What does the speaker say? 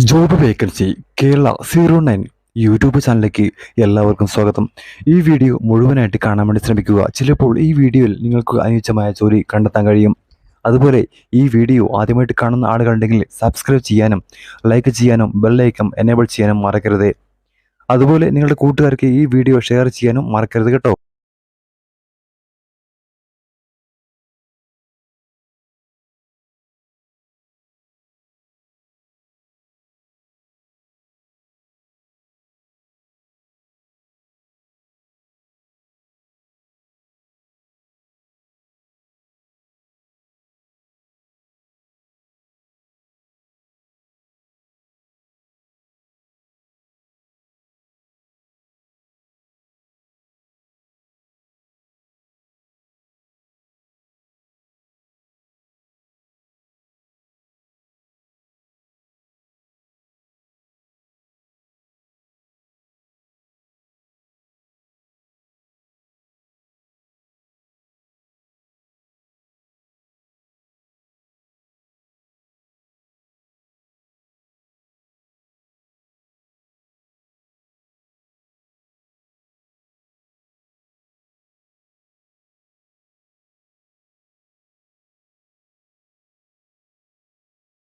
Job vacancy Kerala 09 YouTube ചാനലിലേക്ക് എല്ലാവർക്കും സ്വാഗതം. ഈ വീഡിയോ മുഴുവനായിട്ട് കാണാൻ വേണ്ടി ശ്രമിക്കുക. ചിലപ്പോൾ ഈ വീഡിയോയിൽ നിങ്ങൾക്ക് അനുയോജ്യമായ ജോലി കണ്ടെത്താൻ കഴിയും. അതുപോലെ ഈ വീഡിയോ ആദ്യമായിട്ട് കാണുന്ന ആളുകളുണ്ടെങ്കിൽ സബ്സ്ക്രൈബ് ചെയ്യാനും ലൈക്ക് ചെയ്യാനും ബെല്ലൈക്കൺ എനേബിൾ ചെയ്യാനും മറക്കരുത്. അതുപോലെ നിങ്ങളുടെ കൂട്ടുകാർക്ക് ഈ വീഡിയോ ഷെയർ ചെയ്യാനും മറക്കരുത് കേട്ടോ.